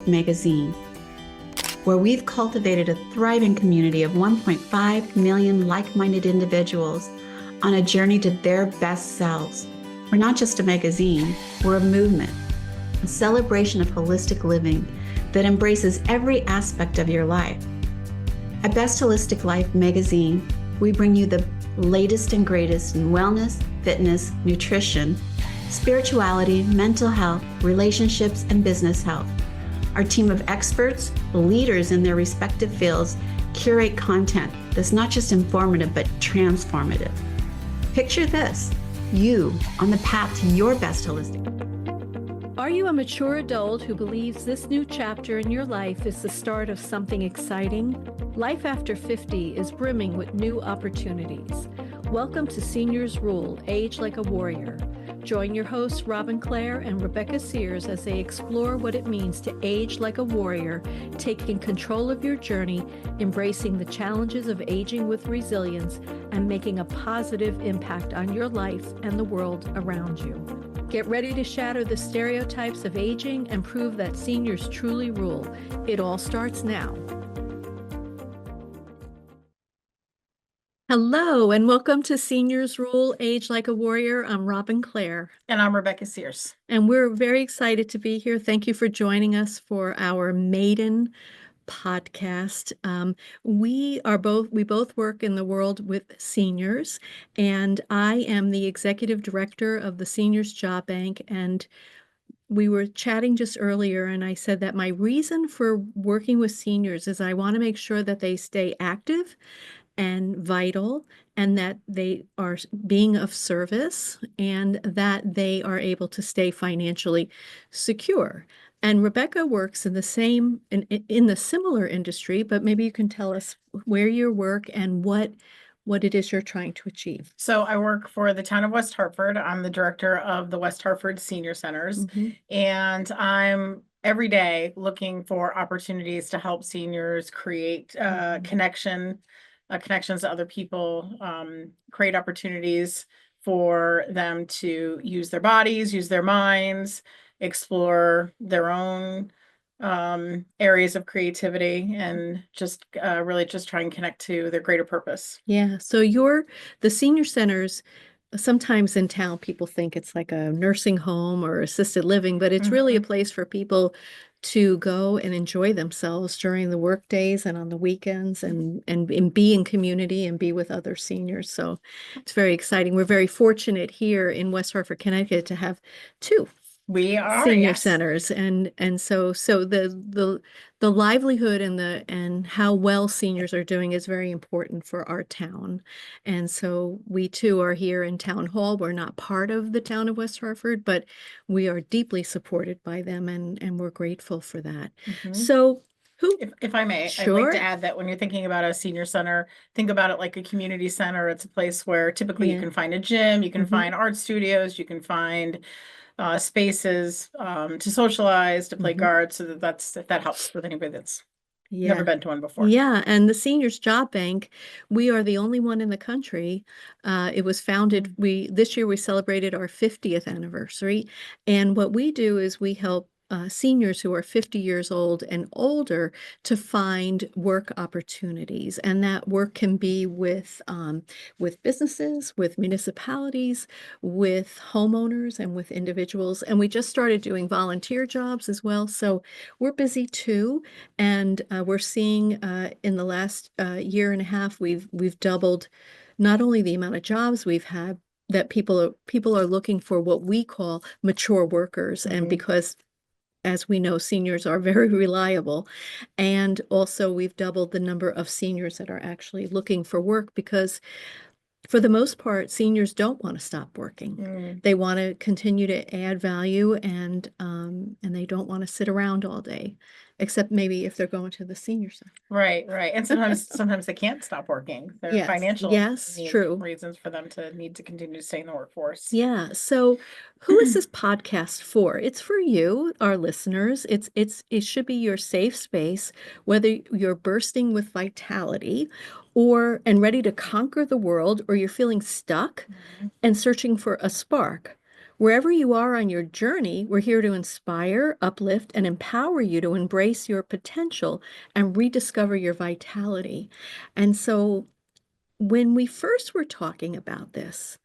magazine, where we've cultivated a thriving community of 1.5 million like-minded individuals on a journey to their best selves. We're not just a magazine, we're a movement, a celebration of holistic living that embraces every aspect of your life. At Best Holistic Life magazine, we bring you the latest and greatest in wellness, fitness, nutrition, spirituality, mental health, relationships, and business health. Our team of experts, leaders in their respective fields, curate content that's not just informative, but transformative. Picture this, you on the path to your best holistic. Are you a mature adult who believes this new chapter in your life is the start of something exciting? Life after 50 is brimming with new opportunities. Welcome to Seniors Rule, Age Like a Warrior. Join your hosts, Clare and Becky Sears, as they explore what it means to age like a warrior, taking control of your journey, embracing the challenges of aging with resilience, and making a positive impact on your life and the world around you. Get ready to shatter the stereotypes of aging and prove that seniors truly rule. It all starts now. Hello, and welcome to Seniors Rule, Age Like a Warrior. I'm Clare. And I'm Becky Sears. And we're very excited to be here. Thank you for joining us for our maiden podcast. We both work in the world with seniors, and I am the executive director of the Seniors Job Bank. And we were chatting just earlier, and I said that my reason for working with seniors is I want to make sure that they stay active and vital, and that they are being of service, and that they are able to stay financially secure. And Rebecca works in the similar industry, but maybe you can tell us where you work and what it is you're trying to achieve. So I work for the town of West Hartford. I'm the director of the West Hartford Senior Centers, and I'm every day looking for opportunities to help seniors create connections to other people, create opportunities for them to use their bodies, use their minds, explore their own areas of creativity, and just really just try and connect to their greater purpose. Yeah. So the senior centers, sometimes in town, people think it's like a nursing home or assisted living, but it's really a place for people to go and enjoy themselves during the work days and on the weekends, and be in community and be with other seniors. So it's very exciting. We're very fortunate here in West Hartford, Connecticut, to have two senior centers, and so the livelihood and how well seniors are doing is very important for our town. And so we too are here in Town Hall. We're not part of the town of West Hartford, but we are deeply supported by them, and we're grateful for that. So if I may, sure. I'd like to add that when you're thinking about a senior center, think about it like a community center. It's a place where typically you can find a gym, you can find art studios, you can find spaces to socialize, to play cards. So that helps with anybody that's never been to one before. Yeah, and the Seniors Job Bank, we are the only one in the country. It was founded, this year we celebrated our 50th anniversary, and what we do is we help seniors who are 50 years old and older to find work opportunities, and that work can be with businesses, with municipalities, with homeowners, and with individuals. And we just started doing volunteer jobs as well, so we're busy too. And we're seeing in the last year and a half, we've doubled not only the amount of jobs we've had, that people are looking for what we call mature workers, and because, as we know, seniors are very reliable. And also we've doubled the number of seniors that are actually looking for work, because for the most part, seniors don't want to stop working. They want to continue to add value, and they don't want to sit around all day, except maybe if they're going to the senior center. Right. And sometimes they can't stop working. There are financial reasons for them to need to continue to stay in the workforce. Yeah. So who is this podcast for? It's for you, our listeners. It should be your safe space, whether you're bursting with vitality and ready to conquer the world, or you're feeling stuck and searching for a spark. Wherever you are on your journey, we're here to inspire, uplift, and empower you to embrace your potential and rediscover your vitality. And so when we first were talking about this,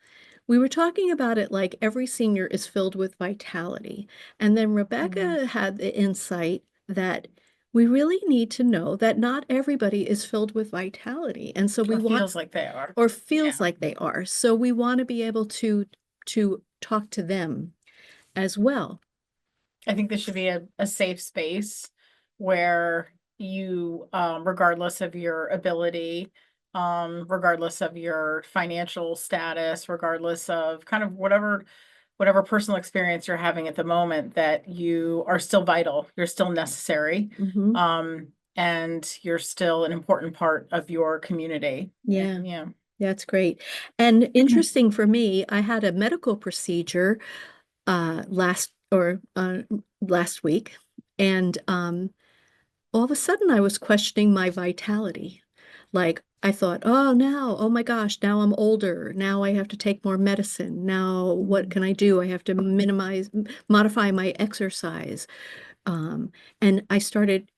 we were talking about it like every senior is filled with vitality. And then Rebecca had the insight that we really need to know that not everybody is filled with vitality. And so we Or want, feels like they are. or feels Yeah. like they are. So we want to be able to talk to them as well. I think this should be a safe space where you, regardless of your ability, regardless of your financial status, regardless of kind of whatever personal experience you're having at the moment, that you are still vital, you're still necessary, and you're still an important part of your community. Yeah. Yeah. That's great. And interesting for me, I had a medical procedure last week, and all of a sudden I was questioning my vitality. Like I thought, oh my gosh, now I'm older. Now I have to take more medicine. Now what can I do? I have to modify my exercise. And I started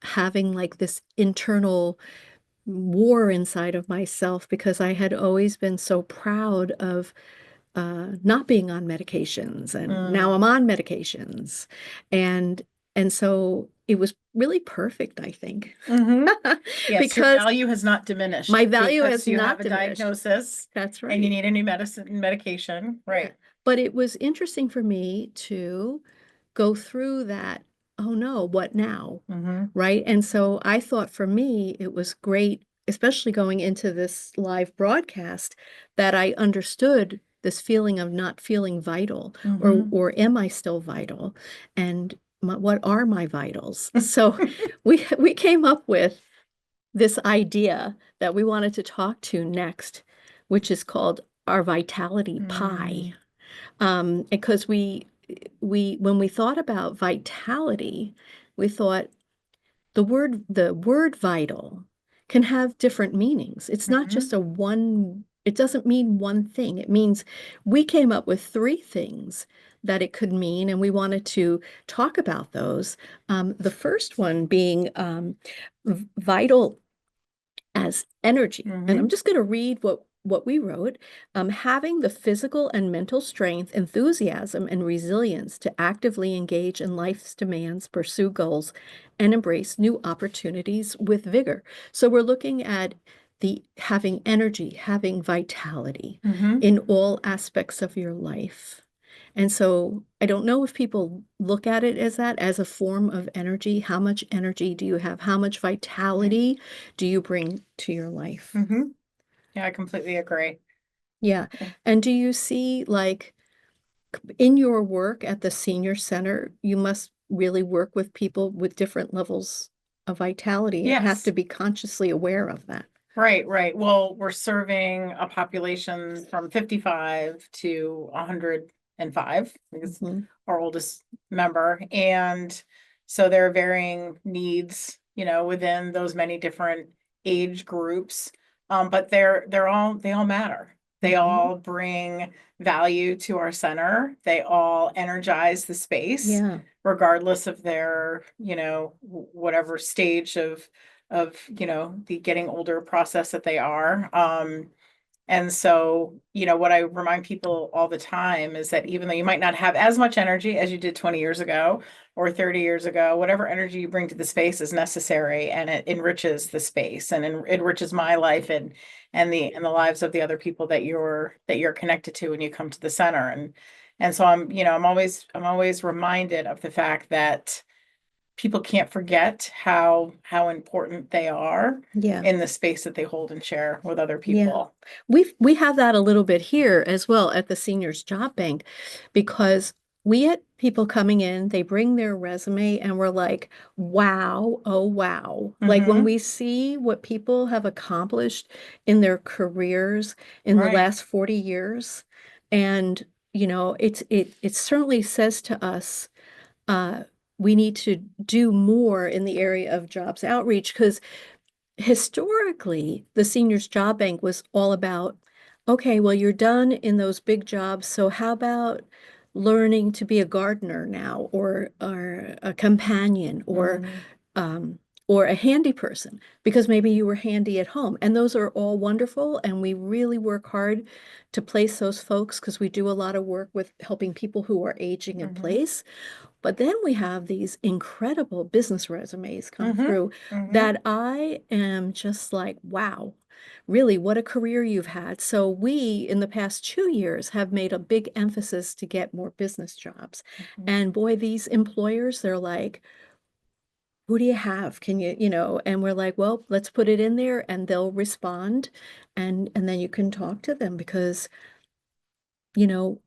having like this internal war inside of myself because I had always been so proud of not being on medications, and now I'm on medications, and so it was really perfect, I think. Yes, your Because value has not diminished my value because has you not have a diminished. diagnosis That's and you right. need a new medication, right? But it was interesting for me to go through that, oh no, what now? Right? And so I thought for me, it was great, especially going into this live broadcast, that I understood this feeling of not feeling vital, or am I still vital? And what are my vitals? So we came up with this idea that we wanted to talk to next, which is called our vitality pie. Because when we thought about vitality, we thought the word vital can have different meanings. It's not just it doesn't mean one thing. It means we came up with three things that it could mean, and we wanted to talk about those. The first one being vital as energy. And I'm just going to read what we wrote. Having the physical and mental strength, enthusiasm, and resilience to actively engage in life's demands, pursue goals, and embrace new opportunities with vigor. So we're looking at the having energy, having vitality in all aspects of your life. And so I don't know if people look at it as that, as a form of energy. How much energy do you have? How much vitality do you bring to your life? Yeah, I completely agree. Yeah. And do you see, like, in your work at the senior center, you must really work with people with different levels of vitality and have Yes. to be consciously aware of that. Right, right. Well, we're serving a population from 55 to 105, because our oldest member. And so there are varying needs, within those many different age groups. But they all matter. They all bring value to our center. They all energize the space, Yeah. regardless of their, whatever stage of the getting older process that they are. And so, what I remind people all the time is that even though you might not have as much energy as you did 20 years ago or 30 years ago, whatever energy you bring to the space is necessary, and it enriches the space, and enriches my life, and the lives of the other people that you're connected to when you come to the center. And so I'm always reminded of the fact that people can't forget how important they are in the space that they hold and share with other people. We have that a little bit here as well at the Seniors Job Bank, because we get people coming in, they bring their resume, and we're like, wow, oh wow. Like when we see what people have accomplished in their careers in the last 40 years, and it certainly says to us, we need to do more in the area of jobs outreach, because historically, the Seniors Job Bank was all about Okay, well, you're done in those big jobs. So how about learning to be a gardener now, or a companion, Mhm. or a handy person, because maybe you were handy at home. And those are all wonderful. And we really work hard to place those folks because we do a lot of work with helping people who are aging in Mhm. place. But then we have these incredible business resumes come Mhm. through Mhm. that I am just like, wow, really, what a career you've had. So we, in the past 2 years, have made a big emphasis to get more business jobs. Mhm. And boy, these employers, they're like, who do you have? Can you, and we're like, well, let's put it in there and they'll respond. And then you can talk to them because, you know,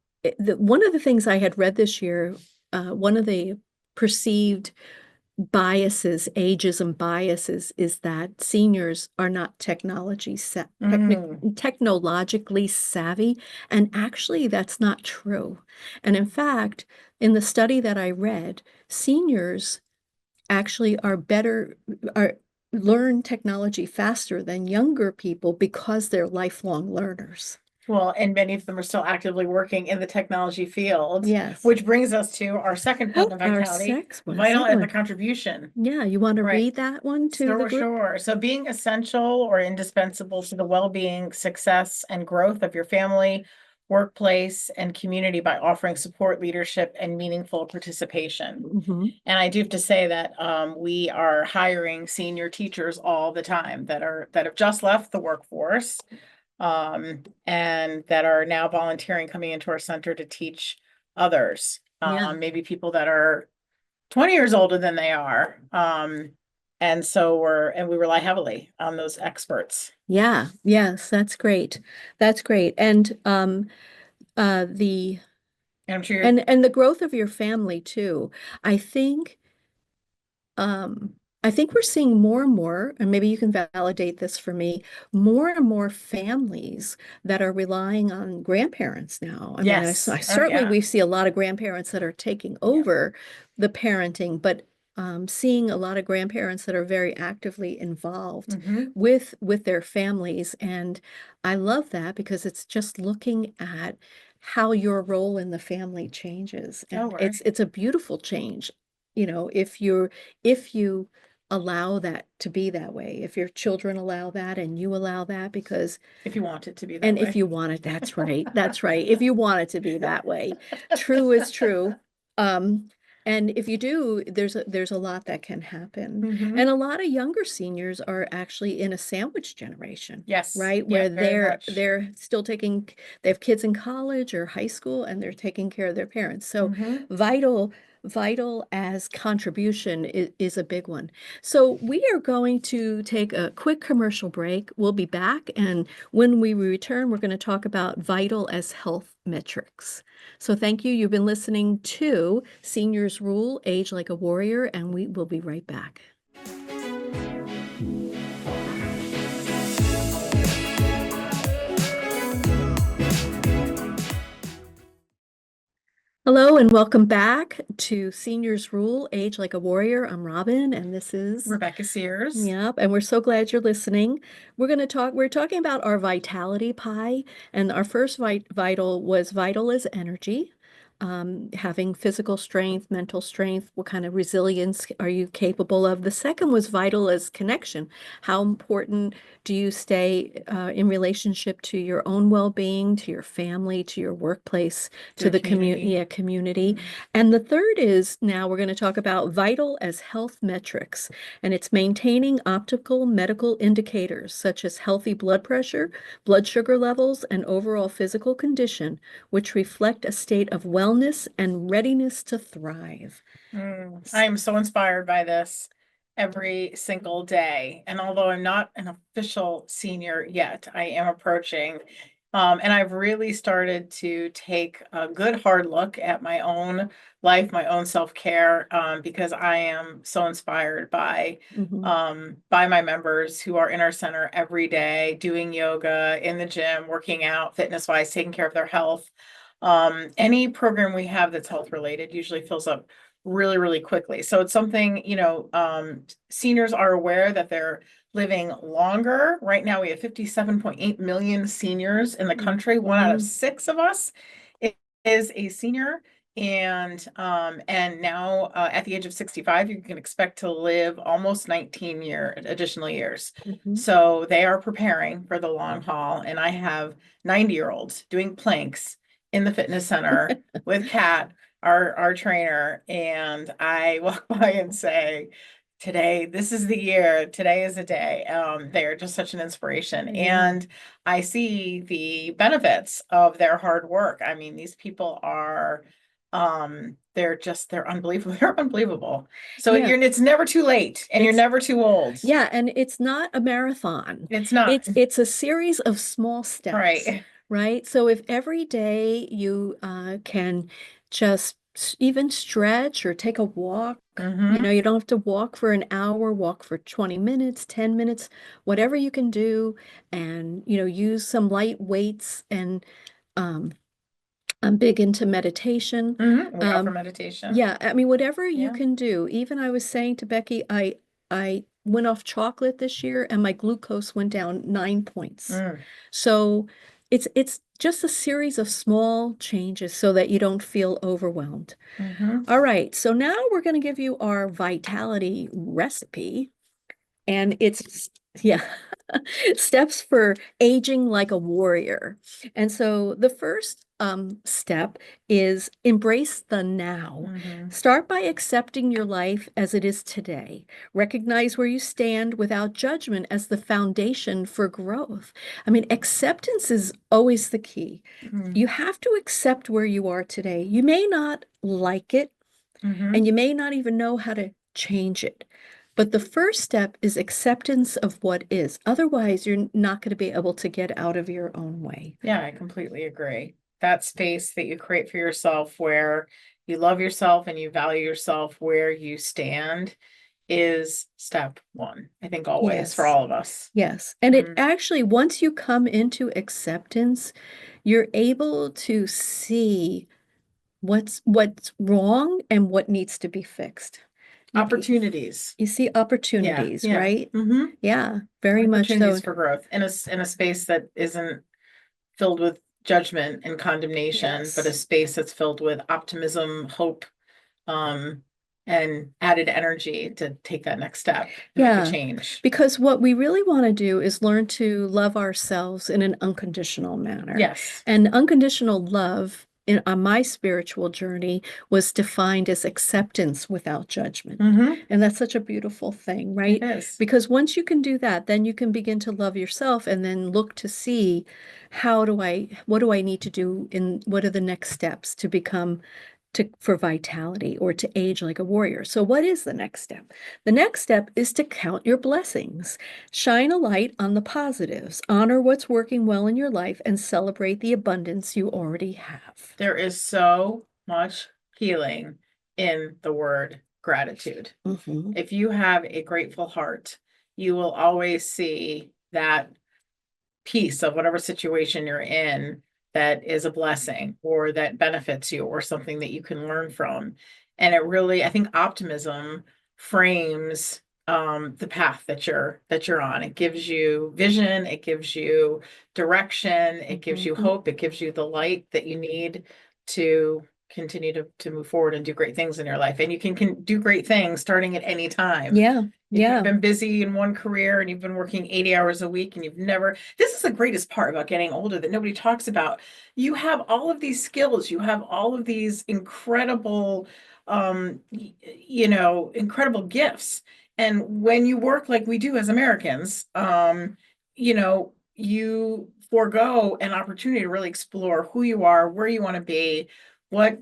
one of the things I had read this year, one of the perceived biases, ageism biases, is that seniors are not Mm. technologically savvy. And actually, that's not true. And in fact, in the study that I read, seniors actually are learn technology faster than younger people because they're lifelong learners. Well, and many of them are still actively working in the technology field, Yes. which brings us to our second point Oh, of our vitality, sex one, vital second as a one. contribution. Yeah, you want to Right. read that one to the Sure, group? sure. So being essential or indispensable to the well-being, success, and growth of your family, workplace, and community by offering support, leadership, and meaningful participation. Mhm. And I do have to say that we are hiring senior teachers all the time that have just left the workforce, and that are now volunteering, coming into our center to teach others. Yeah. Maybe people that are 20 years older than they are. And so we rely heavily on those experts. Yeah, yes, that's great. That's great. And the And I'm sure and the growth of your family too. I think Um, I think we're seeing more and more, and maybe you can validate this for me, more and more families that are relying on grandparents now. I mean, yes. I Oh, certainly yeah. we see a lot of grandparents that are taking Yeah. over the parenting, but seeing a lot of grandparents that are very actively involved Hmm. with their families. And I love that because it's just looking at how your role in the family changes. Oh, And right. it's a beautiful change. If you allow that to be that way, if your children allow that and you allow that, because, If you want it to be that and if way. you want it, that's right, that's right. If you want it to be that way, true is true. Um, and if you do, there's a lot that can happen. Hmm. And a lot of younger seniors are actually in a sandwich generation, Yes. right? Yeah, Where very much. they're still they have kids in college or high school and they're taking care of their parents. So Hmm. vital as contribution is a big one. So we are going to take a quick commercial break. We'll be back, and when we return, we're going to talk about vital as health metrics. So thank you. You've been listening to Seniors Rule, Age Like a Warrior, and we will be right back. Hello and welcome back to Seniors Rule, Age Like a Warrior. I'm Robin, and this is Rebecca Sears. Yep, and we're so glad you're listening. We're talking about our vitality pie, and our first vital was vital as energy, having physical strength, mental strength, what kind of resilience are you capable of? The second was vital as connection. How important do you stay in relationship to your own well-being, to your family, to your workplace, to the community? Mhm. And the third is, now we're going to talk about vital as health metrics, and it's maintaining optimal medical indicators such as healthy blood pressure, blood sugar levels, and overall physical condition, which reflect a state of wellness and readiness to thrive. I am so inspired by this every single day. And although I'm not an official senior yet, I am approaching. And I've really started to take a good hard look at my own life, my own self-care, because I am so inspired Mhm. by my members who are in our center every day, doing yoga in the gym, working out, fitness-wise, taking care of their health. Any program we have that's health related usually fills up really, really quickly. So it's something, seniors are aware that they're living longer. Right now, we have 57.8 million seniors in the country. 1 out of 6 of us is a senior. And now at the age of 65, you can expect to live almost 19 additional years. So they are preparing for the long haul. And I have 90-year-olds doing planks in the fitness center with Kat, our trainer, and I walk by and say, today, this is the year, today is the day. They're just such an inspiration. And I see the benefits of their hard work. I mean, these people are they're unbelievable. They're unbelievable. So it's never too late and you're never too old. Yeah, and it's not a marathon. It's not. It's a series of small steps. Right. Right. So if every day you can just even stretch or take a walk, you don't have to walk for an hour, walk for 20 minutes, 10 minutes, whatever you can do, and use some light weights. And I'm big into meditation. We offer meditation. Yeah, I mean, whatever you can do. Even I was saying to Becky, I went off chocolate this year and my glucose went down 9 points. So it's just a series of small changes so that you don't feel overwhelmed. All right, so now we're going to give you our vitality recipe. And it's, steps for aging like a warrior. And so the first step is embrace the now. Start by accepting your life as it is today. Recognize where you stand without judgment as the foundation for growth. I mean, acceptance is always the key. You have to accept where you are today. You may not like it, and you may not even know how to change it. But the first step is acceptance of what is. Otherwise, you're not going to be able to get out of your own way. Yeah, I completely agree. That space that you create for yourself where you love yourself and you value yourself where you stand is step one, I think, always for all of us. Yes. And it actually, once you come into acceptance, you're able to see what's wrong and what needs to be fixed. Opportunities. You see opportunities, right? Mm-hmm. Yeah, very much so. Opportunities for growth in a space that isn't filled with judgment and condemnation, but a space that's filled with optimism, hope, and added energy to take that next step and make a change. Because what we really want to do is learn to love ourselves in an unconditional manner. Yes. And unconditional love on my spiritual journey was defined as acceptance without judgment. And that's such a beautiful thing, right? It is. Because once you can do that, then you can begin to love yourself and then look to see what do I need to do, and what are the next steps to become for vitality or to age like a warrior. So what is the next step? The next step is to count your blessings. Shine a light on the positives. Honor what's working well in your life and celebrate the abundance you already have. There is so much healing in the word gratitude. If you have a grateful heart, you will always see that piece of whatever situation you're in that is a blessing or that benefits you or something that you can learn from. And it really, I think optimism frames the path that you're on. It gives you vision, it gives you direction, it gives you hope, it gives you the light that you need to continue to move forward and do great things in your life. And you can do great things starting at any time. If you've been busy in one career and you've been working 80 hours a week and this is the greatest part about getting older that nobody talks about. You have all of these skills, you have all of these incredible, incredible gifts. And when you work like we do as Americans, you forego an opportunity to really explore who you are, where you want to be, what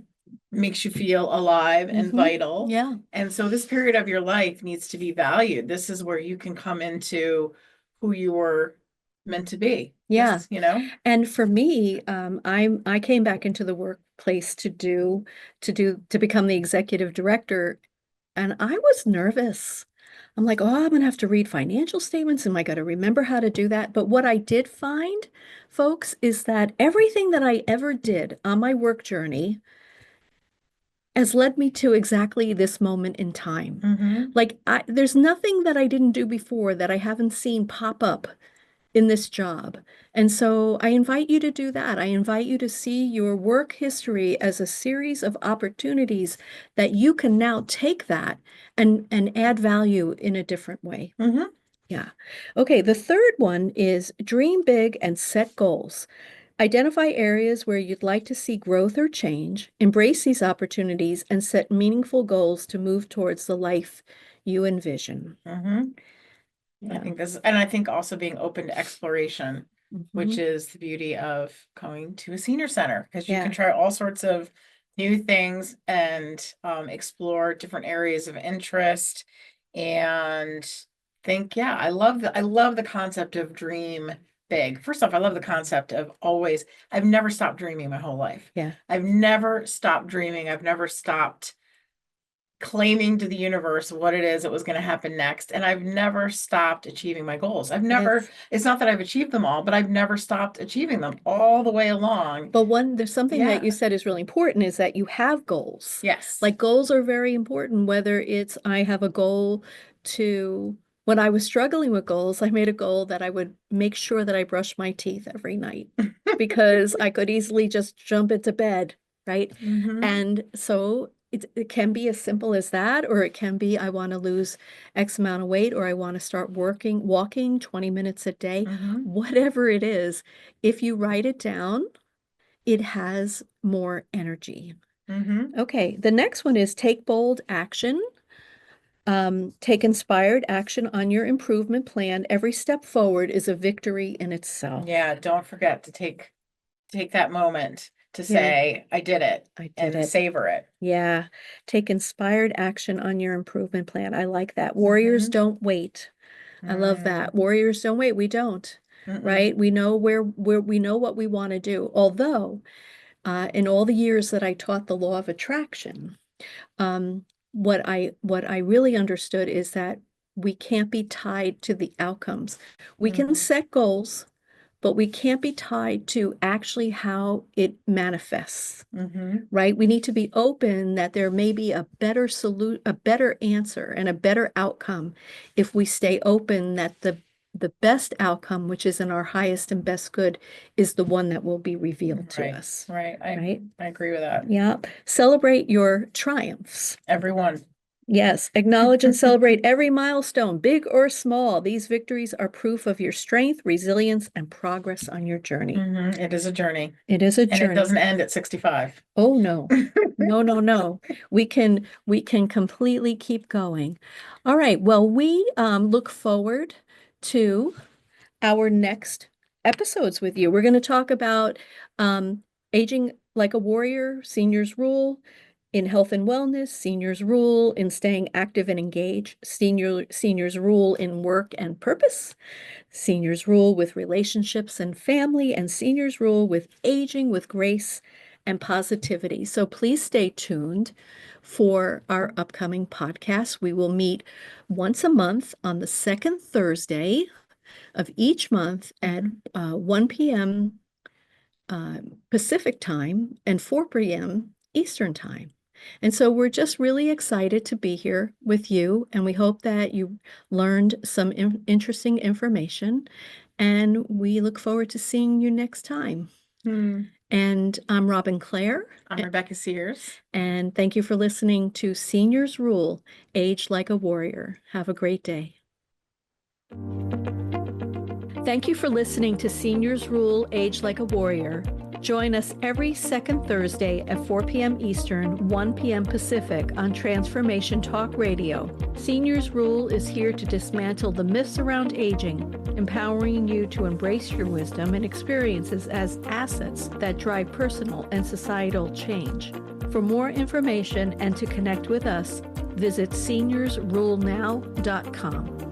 makes you feel alive and vital. And so this period of your life needs to be valued. This is where you can come into who you were meant to be. And for me, I came back into the workplace to become the executive director, and I was nervous. I'm like, oh, I'm gonna have to read financial statements and I got to remember how to do that. But what I did find, folks, is that everything that I ever did on my work journey has led me to exactly this moment in time. Mm-hmm. Like, there's nothing that I didn't do before that I haven't seen pop up in this job. And so I invite you to do that. I invite you to see your work history as a series of opportunities that you can now take that and add value in a different way. Mm-hmm. Yeah. Okay, the third one is dream big and set goals. Identify areas where you'd like to see growth or change, embrace these opportunities, and set meaningful goals to move towards the life you envision. Mm-hmm. I Yeah. think and I think also being open to exploration, which Mhm. is the beauty of going to a senior center, because you Yeah. can try all sorts of new things and explore different areas of interest and think, yeah, I love the concept of dream big. First off, I love the concept of I've never stopped dreaming my whole life. Yeah. I've never stopped dreaming. I've never stopped claiming to the universe what it is that was going to happen next. And I've never stopped achieving my goals. Yes. It's not that I've achieved them all, but I've never stopped achieving them all the way along. But there's something that you Yeah. said is really important is that you have goals. Yes. Like goals are very important, whether it's I have a goal when I was struggling with goals, I made a goal that I would make sure that I brush my teeth every night because I could easily just jump into bed, right? Mm-hmm. And so it can be as simple as that, or it can be I want to lose X amount of weight, or I want to start walking 20 minutes a day. Mm-hmm. Whatever it is, if you write it down, it has more energy. Mm-hmm. Okay, the next one is take bold action. Take inspired action on your improvement plan. Every step forward is a victory in itself. Yeah, don't forget to take that moment to say, I did it, I did and it. savor it. Yeah, take inspired action on your improvement plan. I like that. Warriors don't wait. I love that. Warriors don't wait. We don't, right? We know where we know what we want to do. Although, in all the years that I taught the law of attraction, what I really understood is that we can't be tied to the outcomes. We can set goals, but we can't be tied to actually how it manifests, right? We need to be open that there may be a better answer and a better outcome if we stay open that the best outcome, which is in our highest and best good, is the one that will be revealed to us. Right. Right? I agree with that. Yeah. Celebrate your triumphs. Everyone. Yes, acknowledge and celebrate every milestone, big or small. These victories are proof of your strength, resilience, and progress on your journey. It is a journey. It is a And journey. it doesn't end at 65. Oh, no. No. We can completely keep going. All right. Well, we look forward to our next episodes with you. We're going to talk about aging like a warrior, seniors rule in health and wellness, seniors rule in staying active and engaged, seniors rule in work and purpose, seniors rule with relationships and family, and seniors rule with aging with grace and positivity. So please stay tuned for our upcoming podcast. We will meet once a month on the second Thursday of each month at 1 p.m. Pacific time and 4 p.m. Eastern time. And so we're just really excited to be here with you, and we hope that you learned some interesting information, and we look forward to seeing you next time. And I'm Robin Clare. I'm Rebecca Sears. And thank you for listening to Seniors Rule, Age Like a Warrior. Have a great day. Thank you for listening to Seniors Rule, Age Like a Warrior. Join us every second Thursday at 4 p.m. Eastern, 1 p.m. Pacific on Transformation Talk Radio. Seniors Rule is here to dismantle the myths around aging, empowering you to embrace your wisdom and experiences as assets that drive personal and societal change. For more information and to connect with us, visit seniorsrulenow.com.